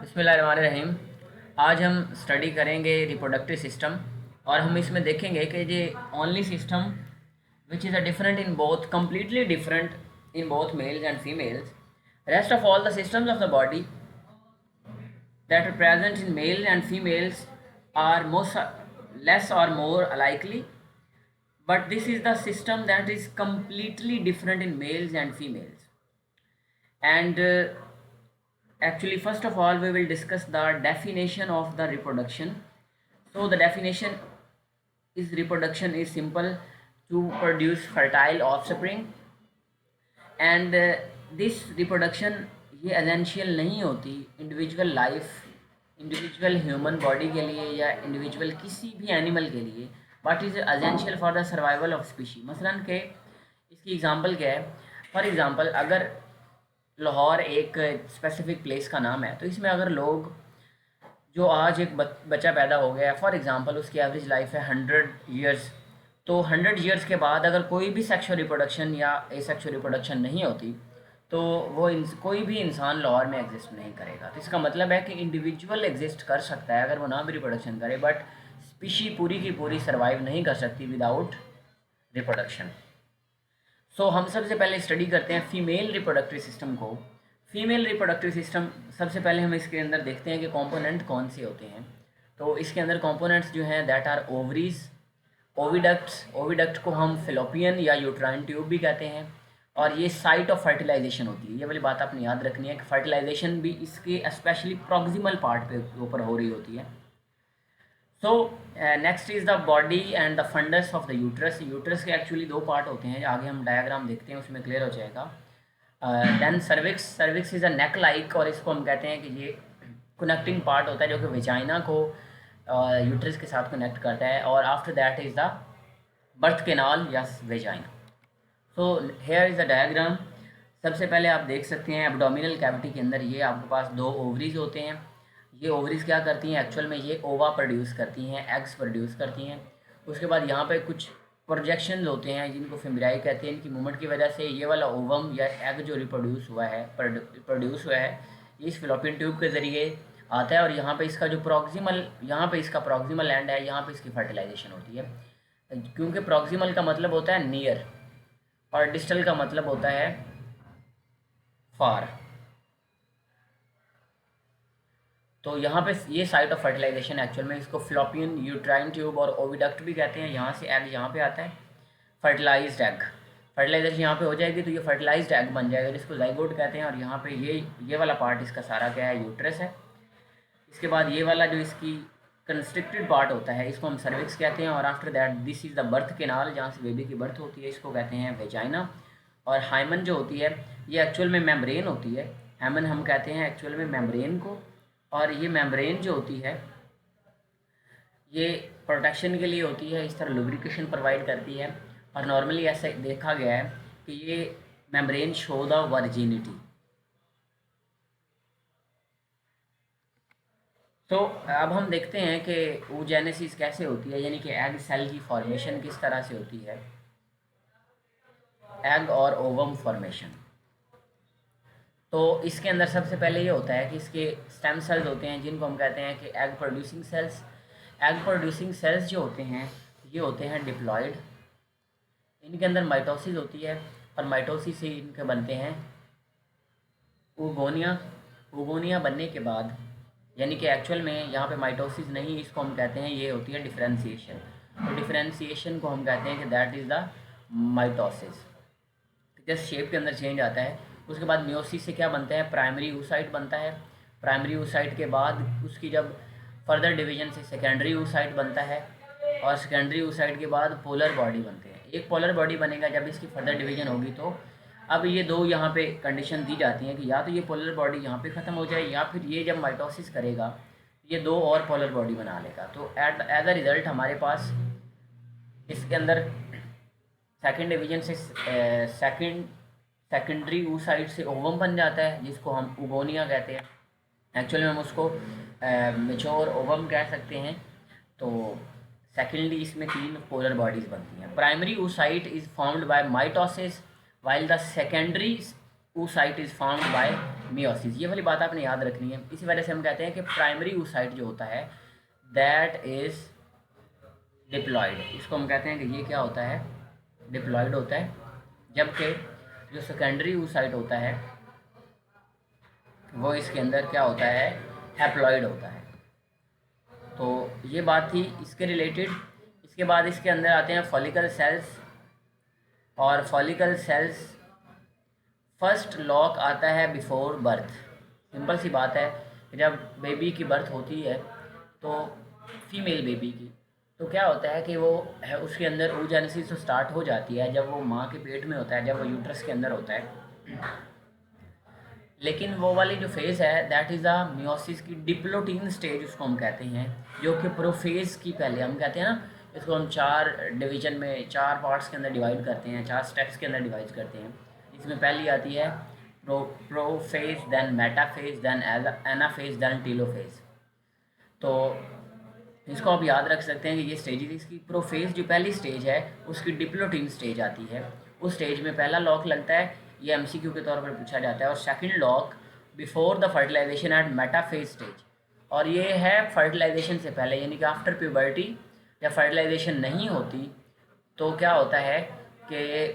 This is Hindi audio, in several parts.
बिस्मिल्लाहिर्रहमानिर्रहीम। आज हम स्टडी करेंगे रिप्रोडक्टिव सिस्टम और हम इसमें देखेंगे कि ये only system which is a different in both completely different in both males and females. Rest of all the systems of the body that are present in male and females are most less or more likely, but this is the system that is completely different in males and females. And actually, first of all, we will discuss the definition of the reproduction. So the definition is reproduction is simple: to produce fertile offspring. And this reproduction ये एसेंशियल नहीं होती individual life, individual human body के लिए या इंडिविजुअल किसी भी एनिमल के लिए, but is essential for the survival of species. मसलन के इसकी एग्जांपल क्या है? फॉर एग्जांपल, अगर लाहौर एक स्पेसिफिक प्लेस का नाम है, तो इसमें अगर लोग जो आज एक बच्चा पैदा हो गया है, फॉर एग्जांपल उसकी एवरेज लाइफ है 100 ईयर्स, तो 100 ईयर्स के बाद अगर कोई भी सेक्सुअल रिप्रोडक्शन या एसेक्सुअल रिप्रोडक्शन नहीं होती, तो वो कोई भी इंसान लाहौर में एग्जिस्ट नहीं करेगा। तो इसका मतलब है कि इंडिविजुअल एग्जिस्ट कर सकता है अगर वो ना भी रिप्रोडक्शन करे, बट स्पीशी पूरी की पूरी सर्वाइव नहीं कर सकती विदाउट रिप्रोडक्शन। सो हम सबसे पहले स्टडी करते हैं फीमेल रिप्रोडक्टिव सिस्टम को। फीमेल रिप्रोडक्टिव सिस्टम सबसे पहले हम इसके अंदर देखते हैं कि कंपोनेंट कौन से होते हैं। तो इसके अंदर कंपोनेंट्स जो हैं that are ovaries, oviducts, oviduct को हम फिलोपियन या यूट्राइन ट्यूब भी कहते हैं, और ये साइट ऑफ फर्टिलाइजेशन होती है। ये वाली बात आपने याद रखनी है कि फर्टिलाइजेशन भी इसके स्पेशली प्रॉक्सिमल पार्ट पे ऊपर हो रही होती है। So next is the body and the fundus of the uterus. Uterus के एक्चुअली दो पार्ट होते हैं, आगे हम डायग्राम देखते हैं उसमें क्लियर हो जाएगा। Then cervix, cervix is a neck like, और इसको हम कहते हैं कि ये कनेक्टिंग पार्ट होता है जो कि वेजाइना को यूट्रस के साथ कनेक्ट करता है, और after that is the birth canal या vagina. So here is a diagram. सबसे पहले आप देख सकते हैं एब्डोमिनल कैविटी के अंदर ये आपके पास दो ओवरीज होते हैं। ये ओवरीज क्या करती हैं? एक्चुअल में ये ओवा प्रोड्यूस करती हैं, एग्स प्रोड्यूस करती हैं। उसके बाद यहाँ पे कुछ प्रोजेक्शन होते हैं जिनको फिम्ब्राई कहते हैं। इनकी मूवमेंट की वजह से ये वाला ओवम या एग जो प्रोड्यूस हुआ है ये इस फिलोपियन ट्यूब के ज़रिए आता है, और यहाँ पे इसका जो प्रॉक्सिमल, यहाँ पे इसका प्रॉक्सिमल एंड है, यहाँ पे इसकी फर्टिलाइजेशन होती है। क्योंकि प्रॉक्सिमल का मतलब होता है नियर और डिस्टल का मतलब होता है फार। तो यहाँ पे ये साइट ऑफ फर्टिलाइजेशन एक्चुअल में इसको फिलोपियन यूट्राइन ट्यूब और ओविडक्ट भी कहते हैं। यहाँ से एग यहाँ पे आता है, फर्टिलाइज्ड एग, फर्टिलाइजेशन यहाँ पे हो जाएगी तो ये फर्टिलाइज्ड एग बन जाएगा जिसको जाइगोट कहते हैं। और यहाँ पे ये वाला पार्ट इसका सारा क्या है? यूट्रस है। इसके बाद ये वाला जो इसकी कंस्ट्रिक्टेड पार्ट होता है इसको हम सर्विक्स कहते हैं, और after that this is the birth canal, जहाँ से बेबी की बर्थ होती है, इसको कहते हैं वेजाइना। और हाइमन जो होती है ये एक्चुअल में मेम्ब्रेन होती है। हाइमन हम कहते हैं एक्चुअल में मेम्ब्रेन को, और ये मेम्ब्रेन जो होती है ये प्रोटेक्शन के लिए होती है, इस तरह लुब्रिकेशन प्रोवाइड करती है। और नॉर्मली ऐसा देखा गया है कि ये मेम्ब्रेन शो द वर्जिनिटी। तो अब हम देखते हैं कि oogenesis कैसे होती है, यानी कि एग सेल की फॉर्मेशन किस तरह से होती है, एग और ओवम फॉर्मेशन। तो इसके अंदर सबसे पहले ये होता है कि इसके स्टेम सेल्स होते हैं जिनको हम कहते हैं कि egg producing sales. Egg producing sales जो होते हैं ये होते हैं डिप्लॉयड। इनके अंदर माइटोसिस होती है, और माइटोसिस से इनके बनते हैं ओगोनिया। ओगोनिया बनने के बाद, यानी कि एक्चुअल में यहाँ पे माइटोसिस नहीं, इसको हम कहते हैं ये होती है डिफरेंशिएशन। तो डिफरेंशिएशन को हम कहते हैं कि that is the mitosis. Just shape के अंदर चेंज आता है। उसके बाद मियोसिस से क्या बनता है? प्राइमरी oocyte बनता है। प्राइमरी oocyte के बाद उसकी जब फर्दर डिवीजन से सेकेंडरी oocyte बनता है, और सेकेंडरी oocyte के बाद पोलर बॉडी बनते हैं। एक पोलर बॉडी बनेगा जब इसकी फर्दर डिवीजन होगी। तो अब ये दो यहाँ पे कंडीशन दी जाती हैं कि या तो ये पोलर बॉडी यहाँ पे ख़त्म हो जाए, या फिर ये जब माइटोसिस करेगा ये दो और पोलर बॉडी बना लेगा। तो एज अ रिज़ल्ट हमारे पास इसके अंदर सेकेंड डिवीजन से सेकेंडरी oocyte से ओवम बन जाता है जिसको हम ओगोनिया कहते हैं। एक्चुअली हम उसको मेच्योर ओवम कह सकते हैं। तो सेकेंडली इसमें 3 पोलर बॉडीज़ बनती हैं। Primary oocyte is formed by mitosis, while the secondary oocyte is formed by meiosis, ये वाली बात आपने याद रखनी है। इसी वजह से हम कहते हैं कि प्राइमरी oocyte जो होता है दैट इज़ डिप्लॉयड, इसको हम कहते हैं कि ये क्या होता है, डिप्लॉयड होता है, जबकि जो सेकेंडरी oocyte होता है वो इसके अंदर क्या होता है, हैप्लॉयड होता है। तो ये बात थी इसके रिलेटेड। इसके बाद इसके अंदर आते हैं फॉलिकल सेल्स, और फॉलिकल सेल्स फर्स्ट लॉक आता है बिफोर बर्थ। सिंपल सी बात है कि जब बेबी की बर्थ होती है तो फीमेल बेबी की, तो क्या होता है कि वो है उसके अंदर oogenesis तो स्टार्ट हो जाती है जब वो माँ के पेट में होता है, जब वो यूट्रस के अंदर होता है। लेकिन वो वाली जो फेज़ है दैट इज़ अ मियोसिस की डिप्लोटीन स्टेज उसको हम कहते हैं, जो कि प्रोफेज़ की पहले हम कहते हैं ना, इसको हम 4 डिवीजन में 4 पार्ट्स के अंदर डिवाइड करते हैं, 4 स्टेप्स के अंदर डिवाइड करते हैं। इसमें पहली आती है prophase, then metaphase, then anaphase, then telophase. तो इसको आप याद रख सकते हैं कि ये स्टेज, इसकी प्रोफेज जो पहली स्टेज है उसकी डिप्लोटीन स्टेज आती है। उस स्टेज में पहला लॉक लगता है, ये एमसीक्यू के तौर पर पूछा जाता है, और second lock before the fertilisation at metaphase stage, और ये है फर्टिलाइजेशन से पहले, यानी कि आफ्टर प्यूबर्टी जब फर्टिलाइजेशन नहीं होती तो क्या होता है कि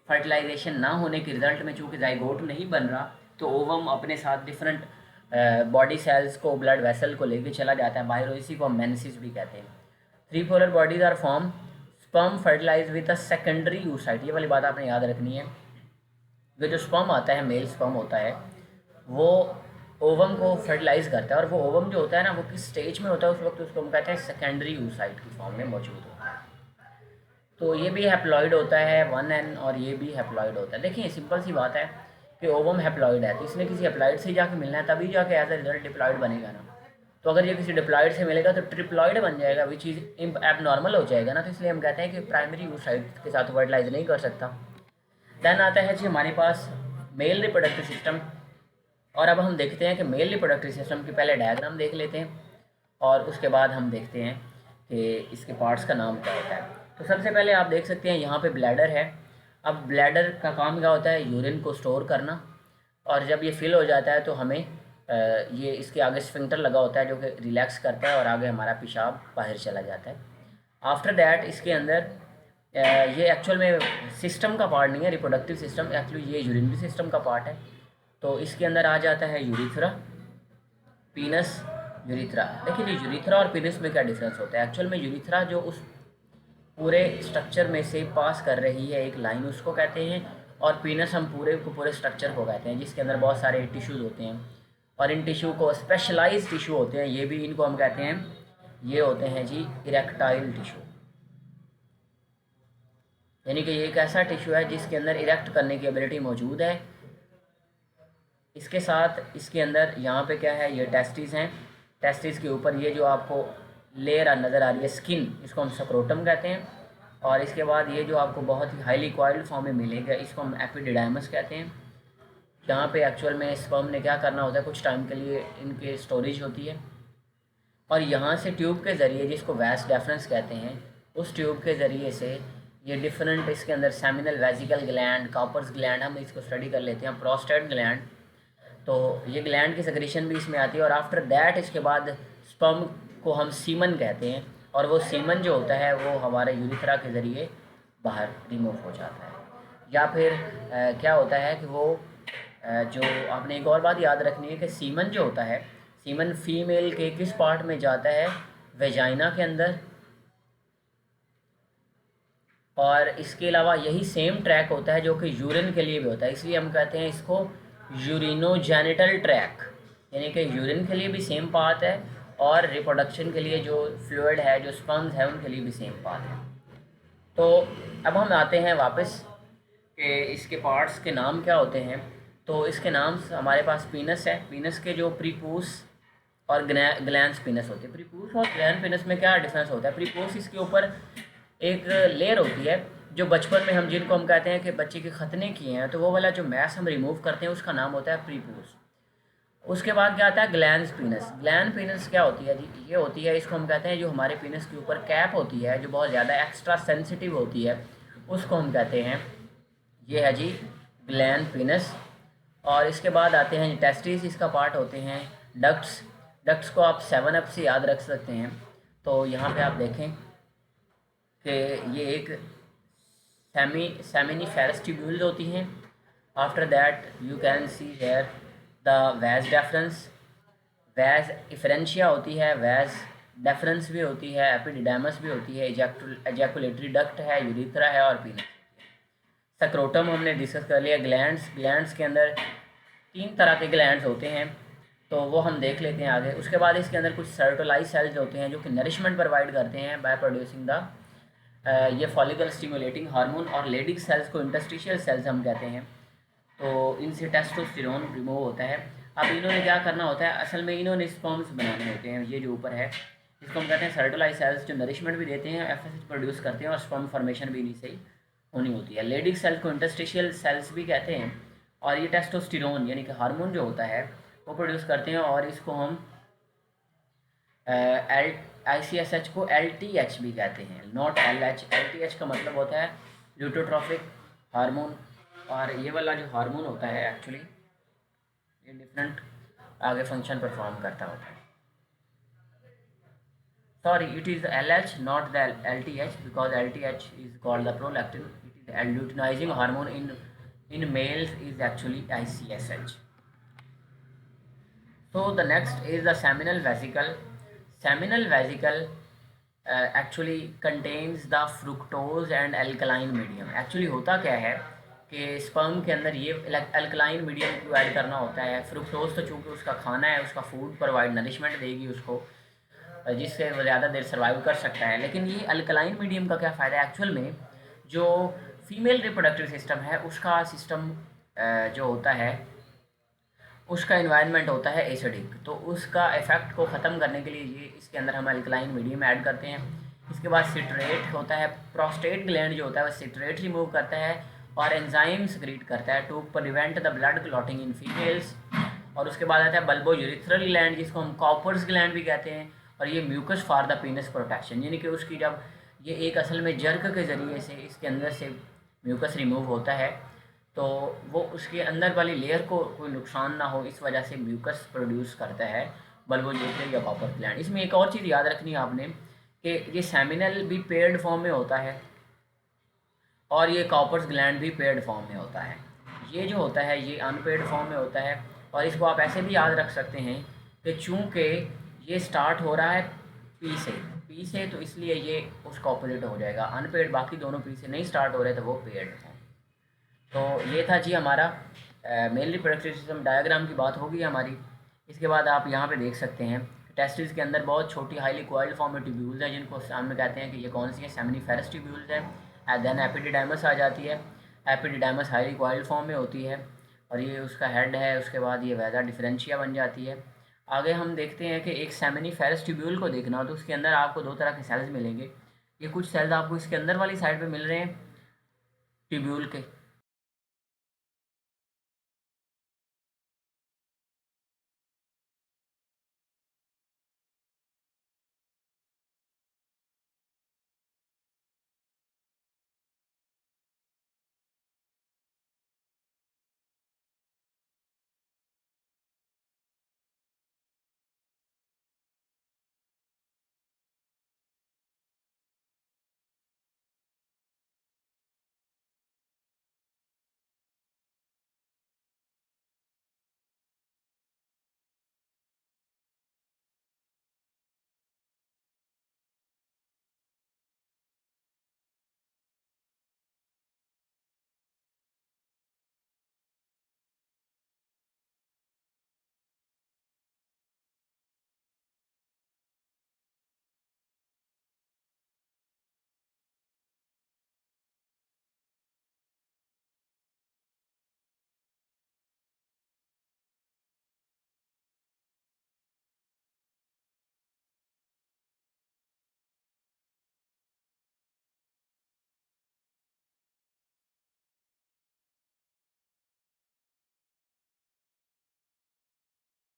फर्टिलाइजेशन ना होने के रिजल्ट में चूँकि जाइगोट नहीं बन रहा तो ओवम अपने साथ डिफरेंट बॉडी सेल्स को, ब्लड वेसल को लेके चला जाता है बाहर, इसी को हम मेनेसिस भी कहते हैं। 3 polar bodies are form, sperm fertilise with a secondary oocyte, ये वाली बात आपने याद रखनी है। ये जो स्पर्म आता है, मेल स्पर्म होता है, वो ओवम को फर्टिलाइज करता है, और वो ओवम जो होता है ना वो किस स्टेज में होता है उस वक्त उसको हम कहते हैं सेकेंडरी oocyte की फॉर्म में मौजूद होता है। तो ये भी हैप्लॉइड होता है 1n, और ये भी हैप्लॉइड होता है। देखिए सिंपल सी बात है कि ओवम हैप्लॉइड है तो इसने किसी हैप्लॉइड से जाके मिलना है, तभी जाके एज अ रिजल्ट डिप्लॉइड बनेगा ना। तो अगर ये किसी डिप्लॉइड से मिलेगा तो ट्रिप्लॉइड बन जाएगा, विच इज़ एबनॉर्मल हो जाएगा ना। तो इसलिए हम कहते हैं कि प्राइमरी oocyte के साथ फर्टिलाइज नहीं कर सकता। देन आता है जी हमारे पास मेल रिप्रोडक्टिव सिस्टम, और अब हम देखते हैं कि मेल रिप्रोडक्टिव सिस्टम की पहले डायग्राम देख लेते हैं और उसके बाद हम देखते हैं कि इसके पार्ट्स का नाम क्या होता है। तो सबसे पहले आप देख सकते हैं यहाँ पे ब्लैडर है। अब ब्लैडर का काम क्या होता है, यूरिन को स्टोर करना, और जब ये फिल हो जाता है तो हमें ये इसके आगे स्फिंक्टर लगा होता है जो कि रिलैक्स करता है और आगे हमारा पेशाब बाहर चला जाता है। आफ्टर दैट इसके अंदर ये एक्चुअल में सिस्टम का पार्ट नहीं है, रिप्रोडक्टिव सिस्टम, एक्चुअली ये यूरिनरी सिस्टम का पार्ट है। तो इसके अंदर आ जाता है यूरिथ्रा, पीनस, यूरिथ्रा। देखिए जी यूरिथ्रा और पीनस में क्या डिफरेंस होता है। एक्चुअल में यूरिथ्रा जो उस पूरे स्ट्रक्चर में से पास कर रही है एक लाइन, उसको कहते हैं, और पीनस हम पूरे को पूरे स्ट्रक्चर को कहते हैं जिसके अंदर बहुत सारे टिश्यूज़ होते हैं, और इन टिश्यू को स्पेशलाइज टिश्यू होते हैं, ये भी इनको हम कहते हैं, ये होते हैं जी इरेक्टाइल टिश्यू, यानी कि ये एक ऐसा टिश्यू है जिसके अंदर इरेक्ट करने की एबिलिटी मौजूद है। इसके साथ इसके अंदर यहाँ पे क्या है, ये टेस्टिस हैं, टेस्टिस के ऊपर ये जो आपको लेयर नज़र आ रही है स्किन, इसको हम सक्रोटम कहते हैं, और इसके बाद ये जो आपको बहुत ही हाईली कॉइल्ड फॉर्म में मिलेगा इसको हम एपिडिडाइमस कहते हैं। यहाँ पे एक्चुअल में स्पर्म ने क्या करना होता है, कुछ टाइम के लिए इनके स्टोरेज होती है, और यहाँ से ट्यूब के ज़रिए, जिसको वैस डेफरेंस कहते हैं, उस ट्यूब के ज़रिए से ये डिफरेंट इसके अंदर seminal vesicle gland, Cowper's gland, हम इसको स्टडी कर लेते हैं, प्रोस्टेट ग्लैंड, तो ये ग्लैंड की सेक्रेशन भी इसमें आती है। और आफ्टर दैट इसके बाद स्पर्म को हम सीमन कहते हैं, और वो सीमन जो होता है वो हमारे यूरिथ्रा के ज़रिए बाहर रिमूव हो जाता है। या फिर क्या होता है कि वो जो आपने एक और बात याद रखनी है कि सीमन जो होता है, सीमन फीमेल के किस पार्ट में जाता है, वेजाइना के अंदर, और इसके अलावा यही सेम ट्रैक होता है जो कि यूरिन के लिए भी होता है, इसलिए हम कहते हैं इसको यूरिनोजेनिटल ट्रैक, यानी कि यूरिन के लिए भी सेम पाथ है और रिप्रोडक्शन के लिए जो फ्लूइड है, जो स्पर्म्स है, उनके लिए भी सेम पाथ है। तो अब हम आते हैं वापस कि इसके पार्ट्स के नाम क्या होते हैं। तो इसके नाम हमारे पास पीनस है, पीनस के जो प्रीपूस और ग्लैंस पीनस होते हैं। प्रीपूस और ग्लैंस पीनस में क्या डिफरेंस होता है, प्रीपूस इसके ऊपर एक लेयर होती है जो बचपन में हम जिनको हम कहते हैं कि बच्चे के खतने किए हैं, तो वो वाला जो मैस हम रिमूव करते हैं उसका नाम होता है प्रीपूस। उसके बाद क्या आता है ग्लैंस पीनस। ग्लैंड पीनस क्या होती है जी, ये होती है, इसको हम कहते हैं जो हमारे पीनस के ऊपर कैप होती है जो बहुत ज़्यादा एक्स्ट्रा सेंसिटिव होती है, उसको हम कहते हैं, ये है जी ग्लैंड पीनस। और इसके बाद आते हैं टेस्टिस, इसका पार्ट होते हैं डक्ट्स। डक्ट्स को आप 7 अप से याद रख सकते हैं। तो यहाँ पे आप देखें कि ये एक सेमिनिफेरस ट्यूब्यूल्स होती हैं। After that you can see here the vas deferens, vas efferentia होती है, वैज डेफरेंस भी होती है, एपिडिडाइमस भी होती है, एजैकुलेटरी डक्ट है, यूरिथ्रा है और पीनस। सक्रोटम हमने डिस्कस कर लिया। ग्लैंड्स के अंदर 3 तरह के ग्लैंड्स होते हैं, तो वो हम देख लेते हैं आगे। उसके बाद इसके अंदर कुछ सर्टोलाइज सेल्स होते हैं जो कि नरिशमेंट प्रोवाइड करते हैं बाय प्रोड्यूसिंग द ये फॉलिकल स्टिमुलेटिंग हार्मोन, और लेडिक सेल्स को इंटरस्टिशियल सेल्स हम कहते हैं। तो इनसे टेस्टोस्टेरोन रिमूव होता है। अब इन्होंने क्या करना होता है, असल में इन्होंने स्पर्म्स बनाने होते हैं। ये जो ऊपर है इसको हम कहते हैं सर्टोलाइज सेल्स, जो नरिशमेंट भी देते हैं, एफएसएच प्रोड्यूस करते हैं और स्पर्म फॉर्मेशन भी इन्हीं से ही होनी होती है। लेडिक सेल्स को इंटरस्टिशियल सेल्स भी कहते हैं, और ये टेस्टोस्टेरोन यानी कि हार्मोन जो होता है वो प्रोड्यूस करते हैं, और इसको हम एल ICSH को LTH भी कहते हैं, नॉट LH। LTH का मतलब होता है ल्यूटोट्रॉफिक हार्मोन, और ये वाला जो हार्मोन होता है एक्चुअली ये डिफरेंट आगे फंक्शन परफॉर्म करता होता है। Sorry, it is LH, not the LTH, because LTH is called the prolactin. It is luteinizing hormone in males is actually ICSH. So the next is the seminal vesicle. Seminal vesicle actually contains the fructose and alkaline medium. Actually होता क्या है कि स्पर्म के अंदर ये अल्कलाइन मीडियम को ऐड करना होता है। फ्रुक्टोज तो चूँकि उसका खाना है, उसका फूड प्रोवाइड नरिशमेंट देगी उसको, जिससे वो ज़्यादा देर सर्वाइव कर सकता है। लेकिन ये अल्कलाइन मीडियम का क्या फ़ायदा है, एक्चुअल में जो फीमेल रिप्रोडक्टिव सिस्टम है उसका सिस्टम जो होता है उसका इन्वायरमेंट होता है एसिडिक, तो उसका इफ़ेक्ट को ख़त्म करने के लिए ये इसके अंदर हम अल्कलाइन मीडियम ऐड करते हैं। इसके बाद सिट्रेट होता है, प्रोस्टेट ग्लैंड जो होता है वो सिट्रेट रिमूव करता है और एंजाइम सिक्रीट करता है to prevent the blood clotting in females. और उसके बाद आता है बल्बो यूरिथ्रल ग्लैंड, जिसको हम कॉपर्स ग्लैंड भी कहते हैं, और ये mucus for the penis protection, यानी कि उसकी जब ये एक असल में जर्क के ज़रिए से इसके अंदर से म्यूकस रिमूव होता है, तो वो उसके अंदर वाली लेयर को कोई नुकसान ना हो, इस वजह से म्यूकस प्रोड्यूस करता है बल्बोजेट्री या कॉपर ग्लैंड। इसमें एक और चीज़ याद रखनी है आपने कि ये सेमिनल भी पेयर्ड फॉर्म में होता है और ये कॉपर्स ग्लैंड भी पेयर्ड फॉर्म में होता है। ये जो होता है ये अनपेड फॉर्म में होता है, और इसको आप ऐसे भी याद रख सकते हैं कि चूँकि ये स्टार्ट हो रहा है पी से तो इसलिए ये उसका ऑपोजिट हो जाएगा अनपेड, बाकी दोनों पी से नहीं स्टार्ट हो रहे तो वो पेड हैं। तो ये था जी हमारा मेल रिप्रोडक्टिव सिस्टम डायग्राम की बात होगी हमारी। इसके बाद आप यहाँ पे देख सकते हैं टेस्टिस के अंदर बहुत छोटी हाईली कोइल्ड फॉर्म में ट्यूब्यूल्स हैं, जिनको सामने कहते हैं कि ये कौन सी है, सेमिनिफेरस ट्यूब्यूल्स है। एंड देन एपिडिडाइमस आ जाती है। एपिडिडाइमस हाईली कोइल्ड फॉर्म में होती है और ये उसका हेड है। उसके बाद ये वैजा डिफरेंशिया बन जाती है। आगे हम देखते हैं कि एक सेमिनिफेरस ट्यूब्यूल को देखना हो तो उसके अंदर आपको 2 तरह के सेल्स मिलेंगे। ये कुछ सेल्स आपको इसके अंदर वाली साइड पे मिल रहे हैं ट्यूब्यूल के,